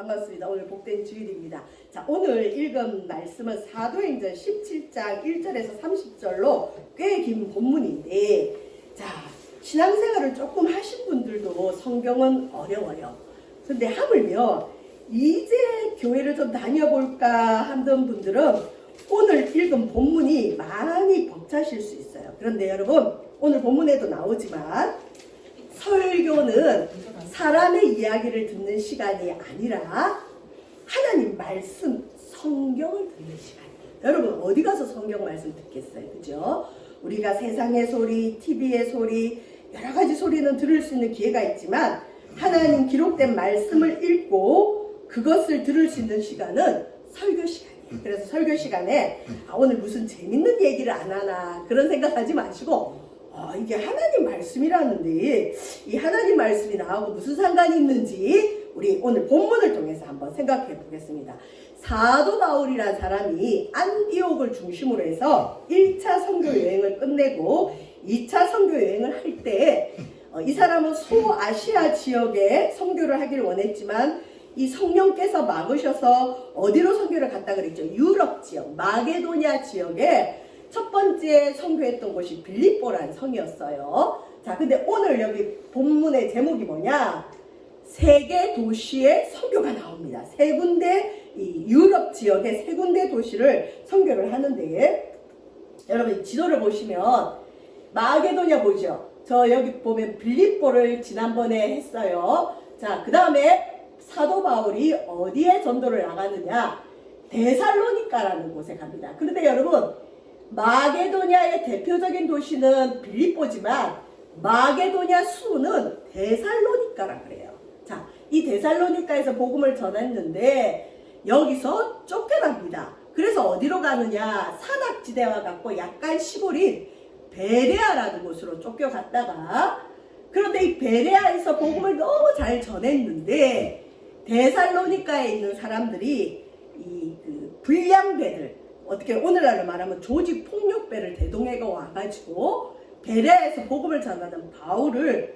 반갑습니다. 오늘 복된 주일입니다. 자, 오늘 읽은 말씀은 사도행전 17장 1절에서 30절로 꽤 긴 본문인데, 자, 신앙생활을 조금 하신 분들도 성경은 어려워요. 근데 하물며 이제 교회를 좀 다녀볼까 하던 분들은 오늘 읽은 본문이 많이 벅차실 수 있어요. 그런데 여러분, 오늘 본문에도 나오지만 설교는 사람의 이야기를 듣는 시간이 아니라 하나님 말씀, 성경을 듣는 시간이에요. 여러분 어디 가서 성경 말씀 듣겠어요? 그죠? 우리가 세상의 소리, TV의 소리, 여러 가지 소리는 들을 수 있는 기회가 있지만 하나님 기록된 말씀을 읽고 그것을 들을 수 있는 시간은 설교 시간이에요. 그래서 설교 시간에 오늘 무슨 재밌는 얘기를 안 하나 그런 생각하지 마시고 이게 하나님 말씀이라는데 이 하나님 말씀이 나하고 무슨 상관이 있는지 우리 오늘 본문을 통해서 한번 생각해 보겠습니다. 사도 바울이라는 사람이 안디옥을 중심으로 해서 1차 선교 여행을 끝내고 2차 선교 여행을 할 때 이 사람은 소아시아 지역에 선교를 하기를 원했지만 이 성령께서 막으셔서 어디로 선교를 갔다 그랬죠? 유럽 지역, 마게도냐 지역에 첫 번째 선교했던 곳이 빌립보라는 성이었어요. 자, 근데 오늘 여기 본문의 제목이 뭐냐? 세 개 도시의 선교가 나옵니다. 세 군데, 이 유럽 지역의 세 군데 도시를 선교를 하는데, 여러분 지도를 보시면 마게도냐 보이죠? 저 여기 보면 빌립보를 지난번에 했어요. 자, 그 다음에 사도 바울이 어디에 전도를 나가느냐? 데살로니가라는 곳에 갑니다. 그런데 여러분, 마게도냐의 대표적인 도시는 빌립보지만 마게도냐 수는 데살로니가라 그래요. 자, 이 데살로니가에서 복음을 전했는데 여기서 쫓겨납니다. 그래서 어디로 가느냐? 산악지대와 같고 약간 시골인 베레아라는 곳으로 쫓겨갔다가, 그런데 이 베레아에서 복음을 너무 잘 전했는데 데살로니가에 있는 사람들이 이 불량배들, 어떻게 오늘날로 말하면 조직 폭력배를 대동해가 와가지고 베레아에서 복음을 전하는 바울을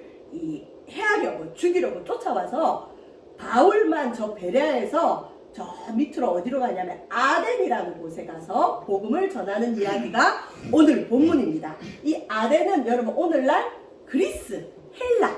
해하려고 죽이려고 쫓아와서 바울만 저 베레아에서 저 밑으로 어디로 가냐면 아덴이라는 곳에 가서 복음을 전하는 이야기가 오늘 본문입니다. 이 아덴은 여러분 오늘날 그리스, 헬라,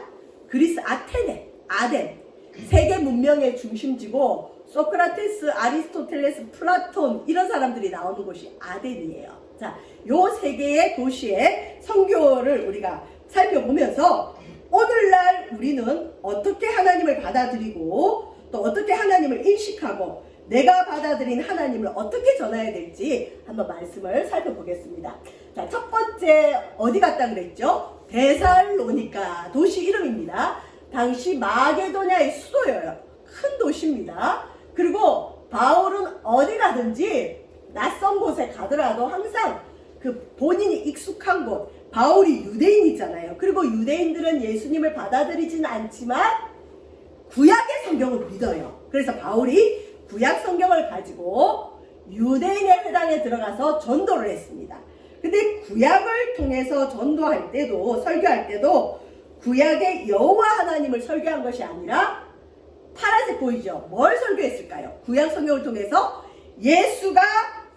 그리스 아테네, 아덴 세계 문명의 중심지고 소크라테스, 아리스토텔레스, 플라톤 이런 사람들이 나오는 곳이 아덴이에요. 자, 요 세 개의 도시의 선교를 우리가 살펴보면서 오늘날 우리는 어떻게 하나님을 받아들이고 또 어떻게 하나님을 인식하고 내가 받아들인 하나님을 어떻게 전해야 될지 한번 말씀을 살펴보겠습니다. 자, 첫 번째 어디 갔다 그랬죠? 데살로니가 도시 이름입니다. 당시 마게도냐의 수도예요. 큰 도시입니다. 그리고 바울은 어디 가든지 낯선 곳에 가더라도 항상 그 본인이 익숙한 곳, 바울이 유대인이잖아요. 그리고 유대인들은 예수님을 받아들이지는 않지만 구약의 성경을 믿어요. 그래서 바울이 구약 성경을 가지고 유대인의 회당에 들어가서 전도를 했습니다. 근데 구약을 통해서 전도할 때도 설교할 때도 구약의 여호와 하나님을 설교한 것이 아니라 파란색 보이죠? 뭘 설교했을까요? 구약 성경을 통해서 예수가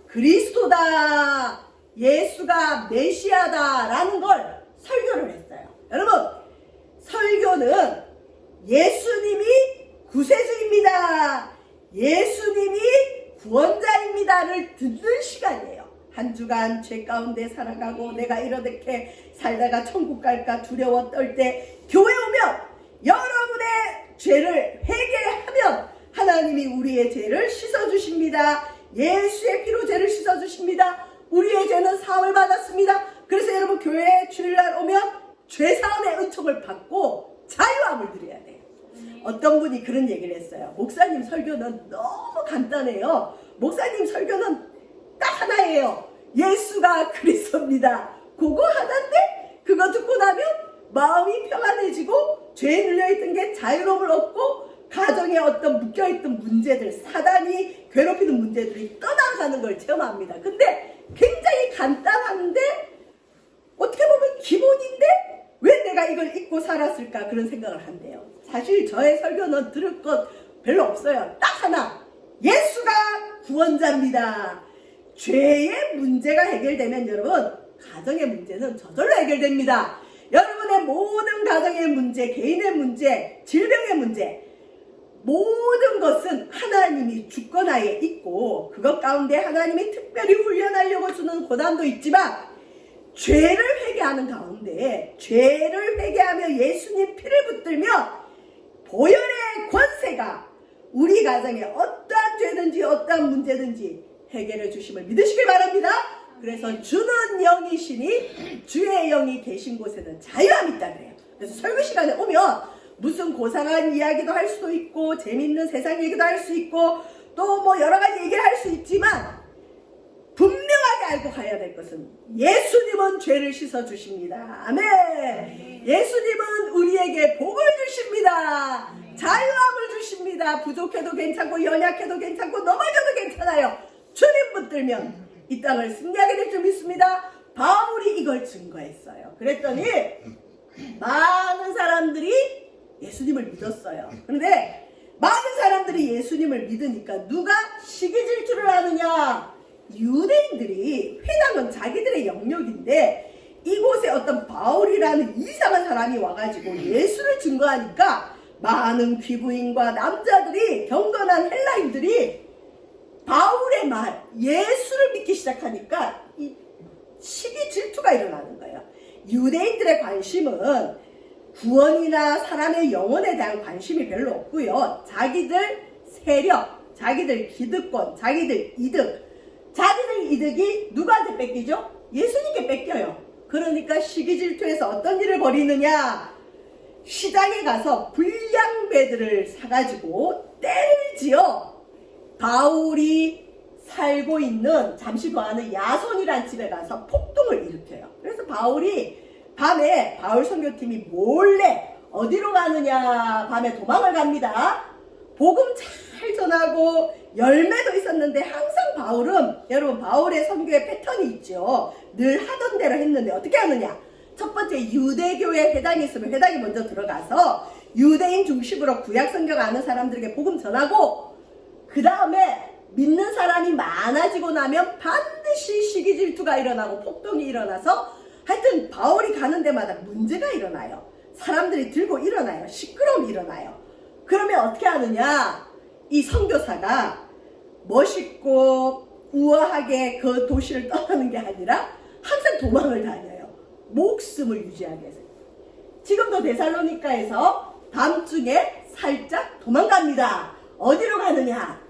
그리스도다, 예수가 메시아다 라는 걸 설교를 했어요. 여러분, 설교는 예수님이 구세주입니다, 예수님이 구원자입니다를 듣는 시간이에요. 한 주간 죄 가운데 살아가고 내가 이렇게 살다가 천국 갈까 두려워 떨 때 교회 오면 여러분의 죄를 회개하면 하나님이 우리의 죄를 씻어주십니다. 예수의 피로 죄를 씻어주십니다. 우리의 죄는 사함을 받았습니다. 그래서 여러분 교회에 주일날 오면 죄사함의 은총을 받고 자유함을 드려야 돼요. 어떤 분이 그런 얘기를 했어요. 목사님 설교는 너무 간단해요. 목사님 설교는 딱 하나예요. 예수가 그리스도입니다. 그거 하나인데 그거 듣고 나면 마음이 평안해지고 죄에 눌려있던 게 자유로움을 얻고 가정에 어떤 묶여있던 문제들, 사단이 괴롭히는 문제들이 떠나가는 걸 체험합니다. 근데 굉장히 간단한데 어떻게 보면 기본인데 왜 내가 이걸 잊고 살았을까 그런 생각을 한대요. 사실 저의 설교는 들을 것 별로 없어요. 딱 하나. 예수가 구원자입니다. 죄의 문제가 해결되면 여러분, 가정의 문제는 저절로 해결됩니다. 여러분의 모든 가정의 문제, 개인의 문제, 질병의 문제, 모든 것은 하나님이 주권하에 있고 그것 가운데 하나님이 특별히 훈련하려고 주는 고난도 있지만 죄를 회개하는 가운데 죄를 회개하며 예수님 피를 붙들며 보혈의 권세가 우리 가정에 어떠한 죄든지 어떠한 문제든지 해결해 주심을 믿으시길 바랍니다. 그래서 주는 영이시니 주의 영이 계신 곳에는 자유함이 있다 그래요. 그래서 설교 시간에 오면 무슨 고상한 이야기도 할 수도 있고 재밌는 세상 얘기도 할 수 있고 또 뭐 여러 가지 얘기를 할 수 있지만 분명하게 알고 가야 될 것은 예수님은 죄를 씻어 주십니다. 아멘. 예수님은 우리에게 복을 주십니다. 자유함을 주십니다. 부족해도 괜찮고 연약해도 괜찮고 넘어져도 괜찮아요. 주님 붙들면 이 땅을 승리하게 될 줄 믿습니다. 바울이 이걸 증거했어요. 그랬더니 많은 사람들이 예수님을 믿었어요. 그런데 많은 사람들이 예수님을 믿으니까 누가 시기 질투를 하느냐? 유대인들이, 회당은 자기들의 영역인데 이곳에 어떤 바울이라는 이상한 사람이 와가지고 예수를 증거하니까 많은 귀부인과 남자들이, 경건한 헬라인들이 바울의 말, 예수를 믿기 시작하니까 이 시기 질투가 일어나는 거예요. 유대인들의 관심은 구원이나 사람의 영혼에 대한 관심이 별로 없고요. 자기들 세력, 자기들 기득권, 자기들 이득, 자기들 이득이 누구한테 뺏기죠? 예수님께 뺏겨요. 그러니까 시기질투에서 어떤 일을 벌이느냐? 시장에 가서 불량배들을 사가지고 때를 지어 바울이 살고 있는 잠시 거하는 야손이란 집에 가서 폭동을 일으켜요. 그래서 바울이 밤에 바울 선교팀이 몰래 어디로 가느냐? 밤에 도망을 갑니다. 복음 잘 전하고 열매도 있었는데 항상 바울은, 여러분 바울의 선교의 패턴이 있죠. 늘 하던 대로 했는데 어떻게 하느냐? 첫 번째 유대교회 회당이 있으면 회당에 먼저 들어가서 유대인 중심으로 구약 성경 아는 사람들에게 복음 전하고 그 다음에 믿는 사람이 많아지고 나면 반드시 시기 질투가 일어나고 폭동이 일어나서 하여튼 바울이 가는 데마다 문제가 일어나요. 사람들이 들고 일어나요. 시끄러움이 일어나요. 그러면 어떻게 하느냐? 이 선교사가 멋있고 우아하게 그 도시를 떠나는 게 아니라 항상 도망을 다녀요. 목숨을 유지하기 위해서. 지금도 데살로니가에서 밤중에 살짝 도망갑니다. 어디로 가느냐?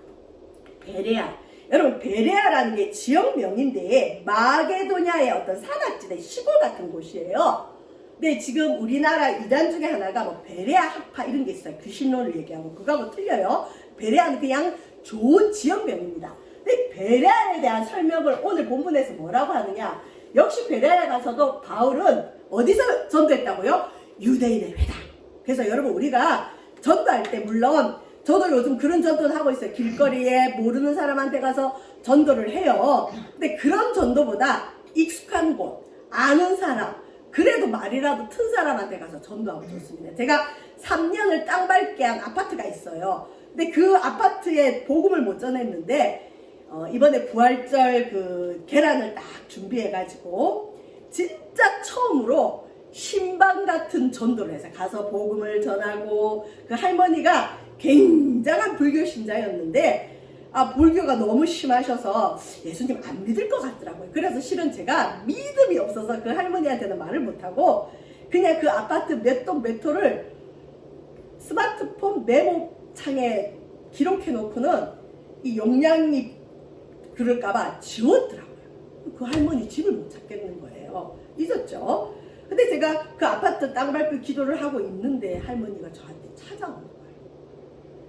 베레아. 여러분 베레아라는 게 지역명인데 마게도냐의 어떤 산악지대 시골 같은 곳이에요. 근데 지금 우리나라 이단 중에 하나가 뭐 베레아 학파 이런 게 있어요. 귀신론을 얘기하고 그거하고 틀려요. 베레아는 그냥 좋은 지역명입니다. 근데 베레아에 대한 설명을 오늘 본문에서 뭐라고 하느냐? 역시 베레아에 가서도 바울은 어디서 전도했다고요? 유대인의 회당. 그래서 여러분 우리가 전도할 때 물론 저도 요즘 그런 전도를 하고 있어요. 길거리에 모르는 사람한테 가서 전도를 해요. 근데 그런 전도보다 익숙한 곳, 아는 사람, 그래도 말이라도 튼 사람한테 가서 전도하고 좋습니다. 제가 3년을 땅 밟게 한 아파트가 있어요. 근데 그 아파트에 복음을 못 전했는데 이번에 부활절 그 계란을 딱 준비해가지고 진짜 처음으로 신방 같은 전도를 해서 가서 복음을 전하고 그 할머니가 굉장한 불교 신자였는데 불교가 너무 심하셔서 예수님 안 믿을 것 같더라고요. 그래서 실은 제가 믿음이 없어서 그 할머니한테는 말을 못하고 그냥 그 아파트 몇 동 몇 호를 스마트폰 메모창에 기록해 놓고는 이 용량이 그럴까봐 지웠더라고요. 그 할머니 집을 못 찾겠는 거예요. 잊었죠? 근데 제가 그 아파트 땅 밟고 기도를 하고 있는데 할머니가 저한테 찾아오는 거예요.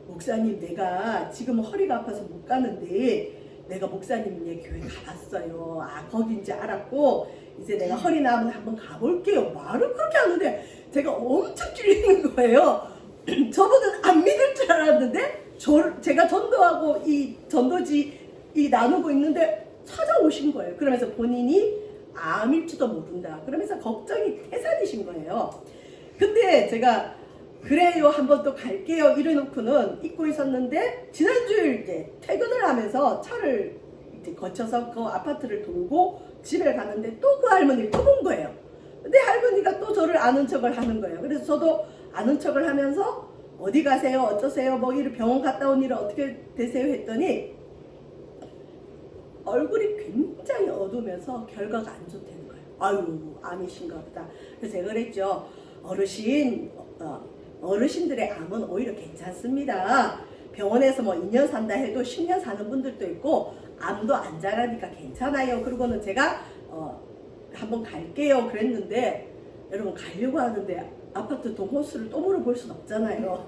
목사님, 내가 지금 허리가 아파서 못 가는데 내가 목사님네 교회 가봤어요. 거긴지 알았고 이제 내가 허리 나으면 한번 가볼게요. 말을 그렇게 하는데 제가 엄청 찔리는 거예요. 저분은 안 믿을 줄 알았는데 제가 전도하고 이 전도지 나누고 있는데 찾아오신 거예요. 그러면서 본인이 암일지도 모른다. 그러면서 걱정이 태산이신 거예요. 근데 제가 그래요, 한번 또 갈게요 이래놓고는 잊고 있었는데, 지난주에 이제 퇴근을 하면서 차를 이제 거쳐서 그 아파트를 돌고 집에 갔는데 또 그 할머니를 또 본 거예요. 근데 할머니가 또 저를 아는 척을 하는 거예요. 그래서 저도 아는 척을 하면서 어디 가세요? 어쩌세요? 뭐 이런 병원 갔다 온 일은 어떻게 되세요? 했더니 얼굴이 굉장히 어두우면서 결과가 안 좋다는 거예요. 아유, 암이신가 보다. 그래서 제가 그랬죠. 어르신들의 암은 오히려 괜찮습니다. 병원에서 뭐 2년 산다 해도 10년 사는 분들도 있고 암도 안 자라니까 괜찮아요. 그러고는 제가 한번 갈게요 그랬는데, 여러분 가려고 하는데 아파트 동호수를 또 물어볼 순 없잖아요.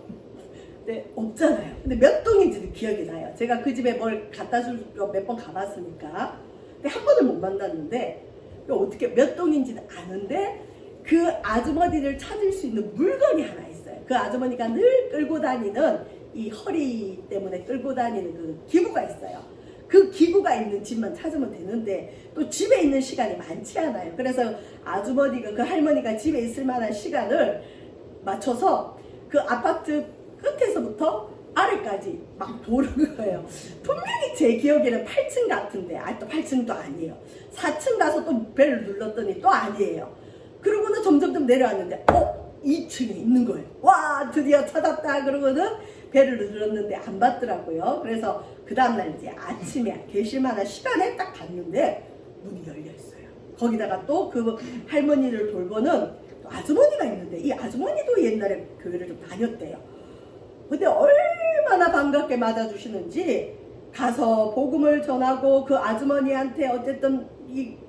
근데 없잖아요. 근데 몇 동인지도 기억이 나요. 제가 그 집에 뭘 갖다 주러 몇 번 가봤으니까. 근데 한 번을 못 만났는데 어떻게 몇 동인지는 아는데 그 아주머니를 찾을 수 있는 물건이 하나 있어요. 그 아주머니가 늘 끌고 다니는, 이 허리 때문에 끌고 다니는 그 기구가 있어요. 그 기구가 있는 집만 찾으면 되는데 또 집에 있는 시간이 많지 않아요. 그래서 아주머니가, 그 할머니가 집에 있을 만한 시간을 맞춰서 그 아파트 끝에서부터 아래까지 막 도는 거예요. 분명히 제 기억에는 8층 같은데, 또 8층도 아니에요. 4층 가서 또 벨을 눌렀더니 또 아니에요. 그러고는 점점 내려왔는데 2층에 있는 거예요. 와, 드디어 찾았다. 그러고는 벨을 눌렀는데 안 받더라고요. 그래서 그 다음날 이제 아침에 계실 만한 시간에 딱 갔는데 문이 열려 있어요. 거기다가 또 그 할머니를 돌보는 또 아주머니가 있는데, 이 아주머니도 옛날에 교회를 좀 다녔대요. 근데 얼마나 반갑게 맞아주시는지, 가서 복음을 전하고 그 아주머니한테 어쨌든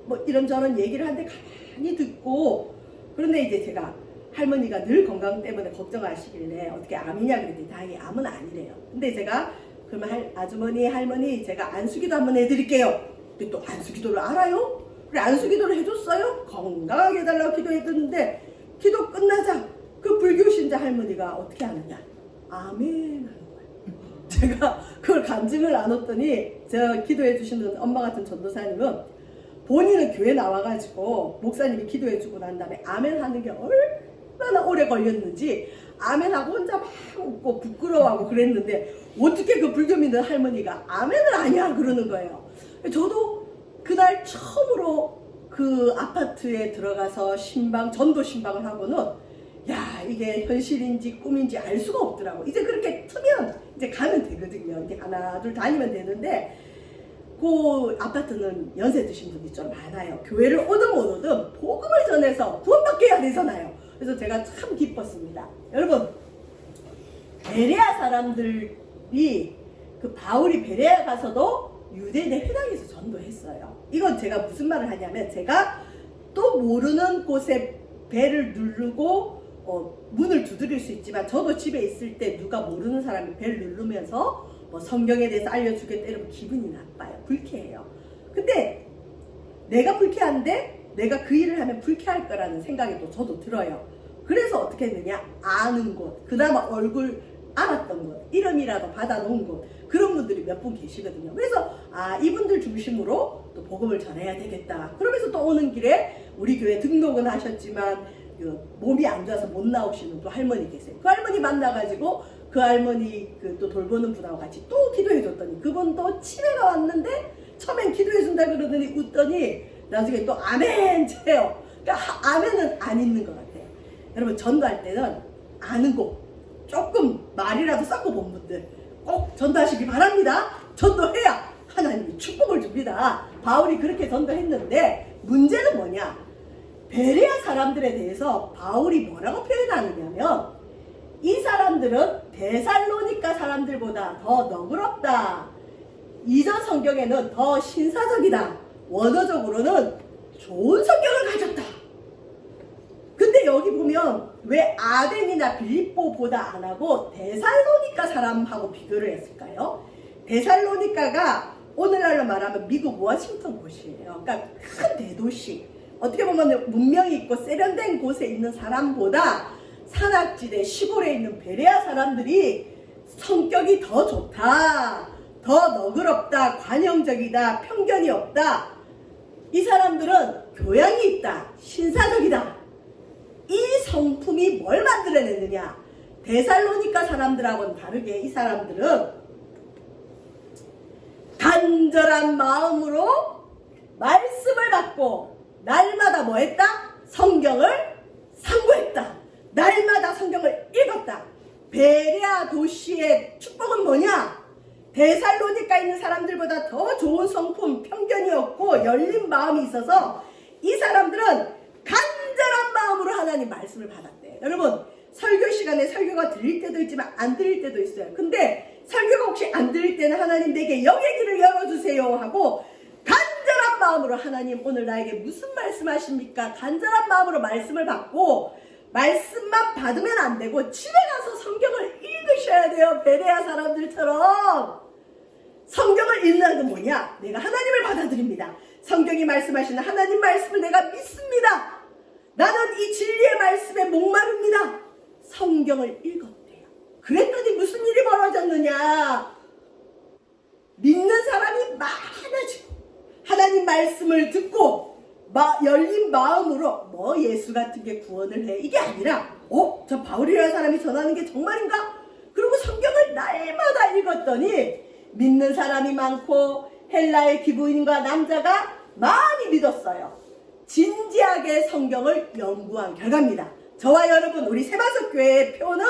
뭐 이런저런 얘기를 하는데 가만히 듣고, 그런데 이제 제가 할머니가 늘 건강 때문에 걱정하시길래 어떻게 암이냐 그랬더니 다행히 암은 아니래요. 근데 제가 그러면 아주머니, 할머니 제가 안수기도 한번 해드릴게요. 근데 또 안수기도를 알아요? 그래, 안수기도를 해줬어요? 건강하게 해달라고 기도했는데 기도 끝나자 그 불교 신자 할머니가 어떻게 하느냐? 아멘 하는 거예요. 제가 그걸 간증을 나눴더니, 제가 기도해 주시는 엄마 같은 전도사님은 본인은 교회 나와가지고 목사님이 기도해주고 난 다음에 아멘 하는 게 얼마나 오래 걸렸는지 아멘하고 혼자 막 웃고 부끄러워하고 그랬는데, 어떻게 그 불교 믿는 할머니가 아멘을 아냐 그러는 거예요. 저도 그날 처음으로 그 아파트에 들어가서 전도 신방을 하고는, 야, 이게 현실인지 꿈인지 알 수가 없더라고. 이제 그렇게 트면 이제 가면 되거든요. 이제 하나 둘 다니면 되는데, 그 아파트는 연세 드신 분이 좀 많아요. 교회를 오든 못 오든 복음을 전해서 구원받게 해야 되잖아요. 그래서 제가 참 기뻤습니다. 여러분, 베레아 사람들이, 그 바울이 베레아 가서도 유대인의 회당에서 전도했어요. 이건 제가 무슨 말을 하냐면, 제가 또 모르는 곳에 벨을 누르고 문을 두드릴 수 있지만, 저도 집에 있을 때 누가 모르는 사람이 벨 누르면서 뭐 성경에 대해서 알려주겠다 이러면 기분이 나빠요. 불쾌해요. 근데 내가 불쾌한데 내가 그 일을 하면 불쾌할 거라는 생각이 또 저도 들어요. 그래서 어떻게 했느냐? 아는 곳, 그나마 얼굴 알았던 곳, 이름이라도 받아놓은 곳, 그런 분들이 몇 분 계시거든요. 그래서 이분들 중심으로 또 복음을 전해야 되겠다. 그러면서 또 오는 길에 우리 교회 등록은 하셨지만 몸이 안 좋아서 못 나오시는 또 할머니 계세요. 그 할머니 만나가지고 그 할머니 또 돌보는 분하고 같이 또 기도해줬더니, 그분도 치매가 왔는데 처음엔 기도해준다 그러더니 웃더니 나중에 또 아멘 쳐요. 그러니까 아멘은 안 있는 것 같아요. 여러분, 전도할 때는 아는 곳, 조금 말이라도 섞어 본 분들 꼭 전도하시기 바랍니다. 전도해야 하나님이 축복을 줍니다. 바울이 그렇게 전도했는데, 문제는 뭐냐? 베레아 사람들에 대해서 바울이 뭐라고 표현하느냐면, 이 사람들은 데살로니가 사람들보다 더 너그럽다. 이전 성경에는 더 신사적이다. 원어적으로는 좋은 성격을 가졌다. 근데 여기 보면 왜 아덴이나 빌립보보다 안 하고 데살로니가 사람하고 비교를 했을까요? 데살로니가가 오늘날로 말하면 미국 워싱턴 곳이에요. 그러니까 큰 대도시. 어떻게 보면 문명이 있고 세련된 곳에 있는 사람보다 산악지대 시골에 있는 베레아 사람들이 성격이 더 좋다, 더 너그럽다, 관용적이다, 편견이 없다. 이 사람들은 교양이 있다, 신사적이다. 이 성품이 뭘 만들어내느냐? 데살로니가 사람들하고는 다르게 이 사람들은 간절한 마음으로 말씀을 받고 날마다 뭐 했다? 성경을 상고했다. 날마다 성경을 읽었다. 베레아 도시의 축복은 뭐냐? 데살로니가 있는 사람들보다 더 좋은 성품, 편견이 없고 열린 마음이 있어서 이 사람들은 간절한 마음으로 하나님 말씀을 받았대. 여러분, 설교 시간에 설교가 들릴 때도 있지만 안 들릴 때도 있어요. 근데 설교가 혹시 안 들릴 때는 하나님 내게 영의 길을 열어주세요 하고 간절한 마음으로 하나님 오늘 나에게 무슨 말씀하십니까? 간절한 마음으로 말씀을 받고 말씀만 받으면 안 되고 집에 가서 성경을 읽으셔야 돼요. 베레아 사람들처럼. 성경을 읽는 건 뭐냐? 내가 하나님을 받아들입니다. 성경이 말씀하시는 하나님 말씀을 내가 믿습니다. 나는 이 진리의 말씀에 목마릅니다. 성경을 읽었대요. 그랬더니 무슨 일이 벌어졌느냐? 믿는 사람이 많아지고 하나님 말씀을 듣고 열린 마음으로 뭐 예수 같은 게 구원을 해 이게 아니라 저 바울이라는 사람이 전하는 게 정말인가? 그리고 성경을 날마다 읽었더니 믿는 사람이 많고 헬라의 기부인과 남자가 많이 믿었어요. 진지하게 성경을 연구한 결과입니다. 저와 여러분 우리 세바석교회의 표는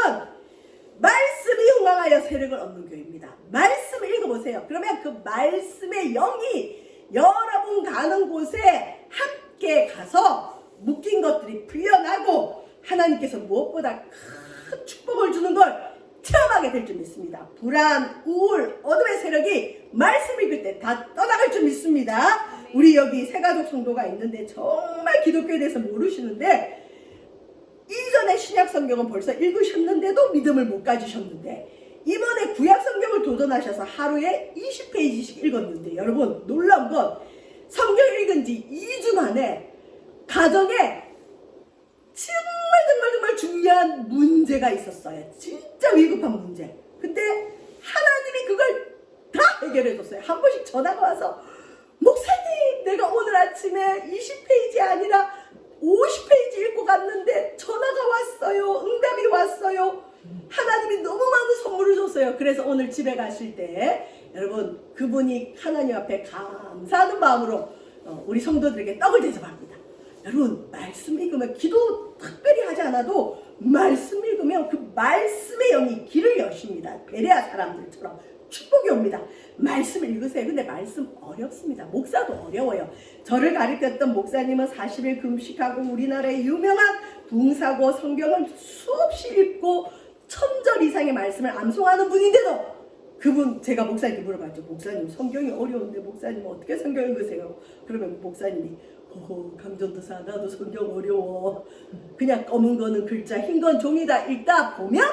말씀이 흥황하여 세력을 얻는 교회입니다. 말씀을 읽어보세요. 그러면 그 말씀의 영이 여러분 가는 곳에 함께 가서 묶인 것들이 풀려나고 하나님께서 무엇보다 큰 축복을 주는 걸 체험하게 될 줄 믿습니다. 불안, 우울, 어둠의 세력이 말씀 읽을 때 다 떠나갈 줄 믿습니다. 우리 여기 새가족 성도가 있는데 정말 기독교에 대해서 모르시는데 이전에 신약 성경은 벌써 읽으셨는데도 믿음을 못 가지셨는데 이번에 구약 성경을 도전하셔서 하루에 20페이지씩 읽었는데 여러분 놀라운 건 성경 읽은 지 2주 만에 가정에 정말 중요한 문제가 있었어요. 진짜 위급한 문제. 근데 하나님이 그걸 다 해결해 줬어요. 한 번씩 전화가 와서 목사님 내가 오늘 아침에 20페이지 아니라 50페이지 읽고 갔는데 전화가 왔어요. 응답이 왔어요. 하나님이 너무 많은 선물을 줬어요. 그래서 오늘 집에 가실 때 여러분 그분이 하나님 앞에 감사하는 마음으로 우리 성도들에게 떡을 대접합니다. 여러분 말씀 읽으면 기도 특별히 하지 않아도 말씀 읽으면 그 말씀의 영이 길을 여십니다. 베레아 사람들처럼 축복이 옵니다. 말씀을 읽으세요. 근데 말씀 어렵습니다. 목사도 어려워요. 저를 가르쳤던 목사님은 40일 금식하고 우리나라의 유명한 붕사고 성경을 수없이 읽고 1000절 이상의 말씀을 암송하는 분인데도 그분 제가 목사님께 물어봤죠. 목사님 성경이 어려운데 목사님 어떻게 성경 읽으세요? 그러면 목사님이 강전도사 나도 성경 어려워. 그냥 검은 거는 글자 흰 건 종이다. 읽다 보면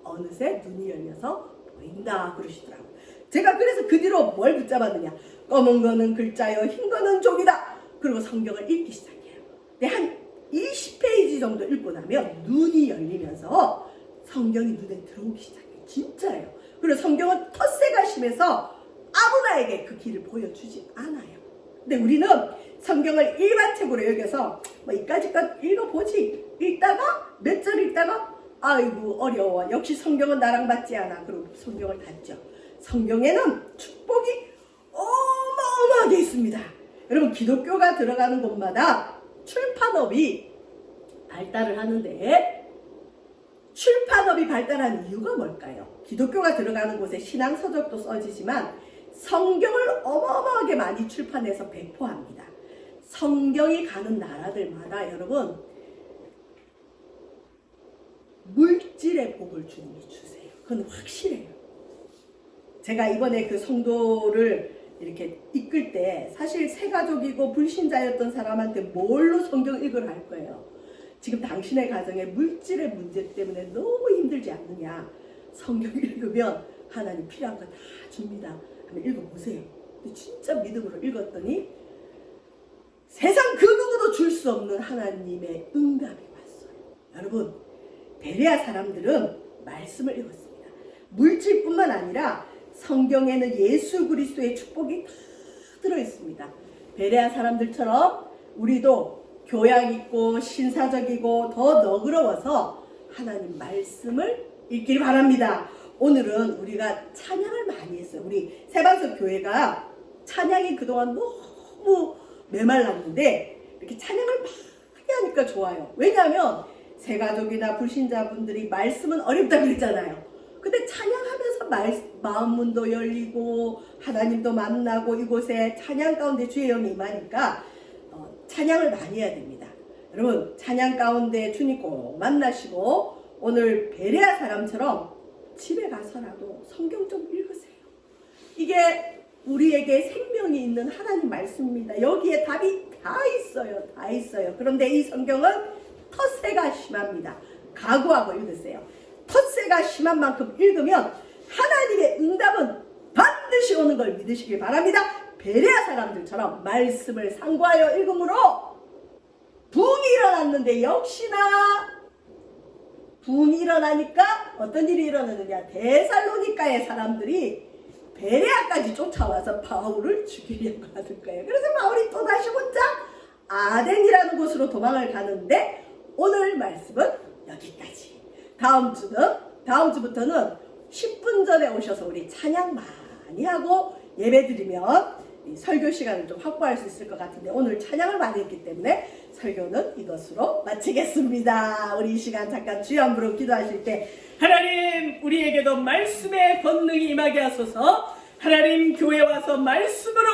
어느새 눈이 열려서 보인다 그러시더라고요. 제가 그래서 그 뒤로 뭘 붙잡았느냐. 검은 거는 글자요 흰 거는 종이다. 그리고 성경을 읽기 시작해요. 근데 한 20페이지 정도 읽고 나면 눈이 열리면서 성경이 눈에 들어오기 시작해요. 진짜예요. 그리고 성경은 텃세가 심해서 아무나에게 그 길을 보여주지 않아요. 근데 우리는 성경을 일반책으로 여겨서 뭐 이까지 것 읽어보지. 읽다가 몇 절 읽다가 아이고 어려워. 역시 성경은 나랑 맞지 않아. 그리고 성경을 닫죠. 성경에는 축복이 어마어마하게 있습니다. 여러분 기독교가 들어가는 곳마다 출판업이 발달을 하는데 출판업이 발달하는 이유가 뭘까요? 기독교가 들어가는 곳에 신앙서적도 써지지만 성경을 어마어마하게 많이 출판해서 배포합니다. 성경이 가는 나라들마다 여러분 물질의 복을 주님이 주세요. 그건 확실해요. 제가 이번에 그 성도를 이렇게 이끌 때 사실 새가족이고 불신자였던 사람한테 뭘로 성경 읽으라 할 거예요. 지금 당신의 가정에 물질의 문제 때문에 너무 힘들지 않느냐. 성경 읽으면 하나님 필요한 거 다 줍니다. 한번 읽어보세요. 진짜 믿음으로 읽었더니 세상 그 누구도 줄 수 없는 하나님의 응답이 왔어요. 여러분 베레아 사람들은 말씀을 읽었습니다. 물질뿐만 아니라 성경에는 예수 그리스도의 축복이 다 들어있습니다. 베레아 사람들처럼 우리도 교양 있고 신사적이고 더 너그러워서 하나님 말씀을 있길 바랍니다. 오늘은 우리가 찬양을 많이 했어요. 우리 세반석 교회가 찬양이 그동안 너무 메말랐는데 이렇게 찬양을 많이 하니까 좋아요. 왜냐하면 새가족이나 불신자분들이 말씀은 어렵다 그랬잖아요. 근데 찬양하면서 마음문도 열리고 하나님도 만나고 이곳에 찬양 가운데 주의 영이 임하니까 찬양을 많이 해야 됩니다. 여러분 찬양 가운데 주님 꼭 만나시고 오늘 베레아 사람처럼 집에 가서라도 성경 좀 읽으세요. 이게 우리에게 생명이 있는 하나님 말씀입니다. 여기에 답이 다 있어요. 다 있어요. 그런데 이 성경은 텃세가 심합니다. 각오하고 읽으세요. 텃세가 심한 만큼 읽으면 하나님의 응답은 반드시 오는 걸 믿으시길 바랍니다. 베레아 사람들처럼 말씀을 상고하여 읽음으로 붕이 일어났는데 역시나 붕이 일어나니까 어떤 일이 일어나느냐. 데살로니가의 사람들이 베레아까지 쫓아와서 바울을 죽이려고 하는 거예요. 그래서 바울이 또다시 혼자 아덴이라는 곳으로 도망을 가는데 오늘 말씀은 여기까지. 다음 주부터는 10분 전에 오셔서 우리 찬양 많이 하고 예배 드리면 설교 시간을 좀 확보할 수 있을 것 같은데 오늘 찬양을 많이 했기 때문에 설교는 이것으로 마치겠습니다. 우리 이 시간 잠깐 주여 한 부르고 기도하실 때 하나님 우리에게도 말씀의 권능이 임하게 하소서. 하나님 교회 와서 말씀으로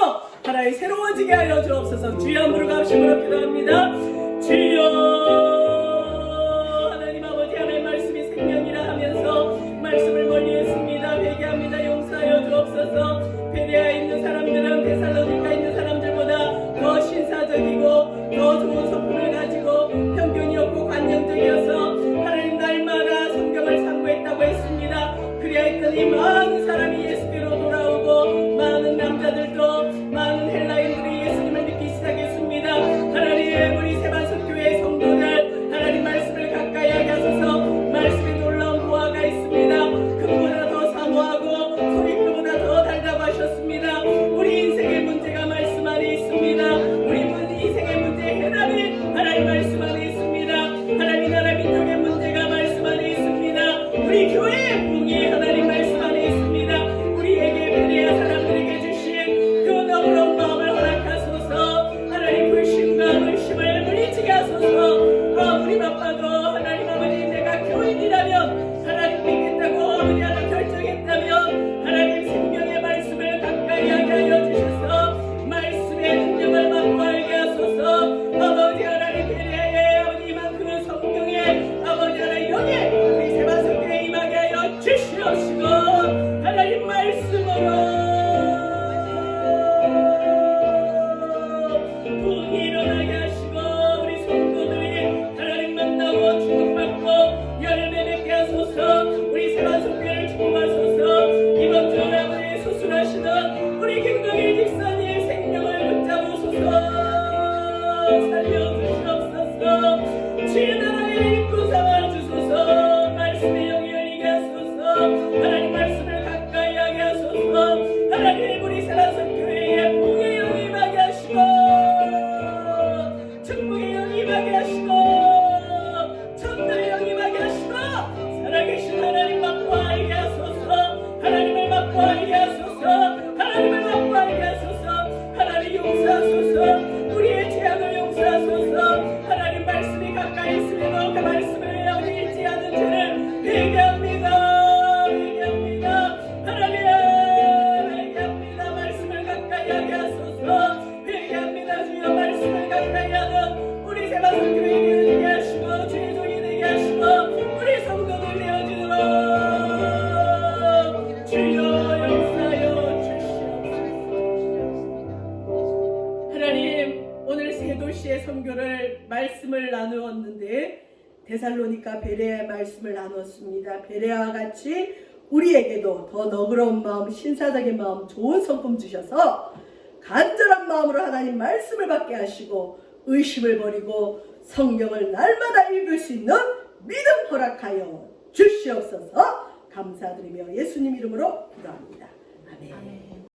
하나님 새로워지게 하여 주옵소서. 주여 한 부르고 합심으로 기도합니다. 주여 하나님 아버지 하나님 말씀이 생명이라 하면서 말씀을 멀리했습니다. 회개합니다. 용서하여 주옵소서. 베레아에 있는 사람들은 데살로니가에 있는 사람들보다 더 신사적이고 더 좋은 소품을 가지고 편견이 없고 관념적이어서 하나님 날마다 성경을 상고했다고 했습니다. 그래야 했더니 많은 사람이 예수께로 돌아오고 많은 남자들도 많은 헬라인들이 예수님을 믿기 시작했습니다. 하나님 우리 세반석교회 성도들 하나님 말씀을 가까이 하게 하소서. 말씀에 놀라운 보화가 있습니다. 금보다 더 사모하고 소리금보다 더 달다고 하셨습니다. 우리 인생의 문제가 말씀 안에 있습니다. 우리 인생의 문제의 해답이 하나님 말씀 안에 있습니다. 하나님 나라 민족의 문제가 말씀 안에 있습니다. 우리 교회의 부흥이 하나님 말씀 안에 있습니다. 우리에게 베레아 사람들에게 주신 그 너그러운 마음을 허락하소서. 하나님 불신과 의심을 물리치게 하소서. 아무리 바빠도 하나님 아버지 내가 교인이라면 하나님 믿겠다고 아무리 하나 결정했다면 하나님 생명의 말씀을 가까이 하게 하여 주셔서 말씀의 능력을 맛보 알게 하소서. 아버지 하나님 베레아의 아버지 임한 그 성경에 아버지 하나님 여기에 우리 세반석교회에 임하게 하여 주시옵시고 하나님 말씀으로 부흥이 일어나게 하시고 우리 성도들이 하나님 만나고 축복받고 열매 맺게 하소서. 우리 세반석교회를 축복하소서. 이번 주 아버지 수술하시는 우리 김동일 집사님 생명을 붙잡으소서. 살려주시옵소서. 주의 나라의 일꾼 삼아주소서. 말씀의 영이 열리게 하소서. 하나님 말씀을 가까이 하게 하소서. 하나님 우리 세반석교회에 부흥의 영이 임하게 하시고 축복의 영이 임하게 하시고 천도의 영이 임하게 하시고 살아계신 하나님 맛보 알게 하소서. 하나님을 맛보 알게 하소서. 하나님을 맛보 알게 하소서. 하나님 용서하소서. 우리의 죄악을 용서하소서. 하나님 말씀이 가까이 있으면 그 말씀을 여기 읽지 않은 죄를 회개합니다. 회개합니다. 하나님 회개합니다. 말씀을 가까이 하게 하소서. 회개합니다. 주여 말씀을 가까이 하는 우리 세반석교회 되게 하시고 주의 종이 되게 하시고 우리 성도들 되어주도록 주여 용서하여 주시옵소서. 하나님 오늘 세 도시의 선교를 말씀을 나누었는데 데살로니가 베레아의 말씀을 나누었습니다. 베레아와 같이 우리에게도 더 너그러운 마음, 신사적인 마음, 좋은 성품 주셔서 간절한 마음으로 하나님 말씀을 받게 하시고 의심을 버리고 성경을 날마다 읽을 수 있는 믿음 허락하여 주시옵소서. 감사드리며 예수님 이름으로 기도합니다. 아멘.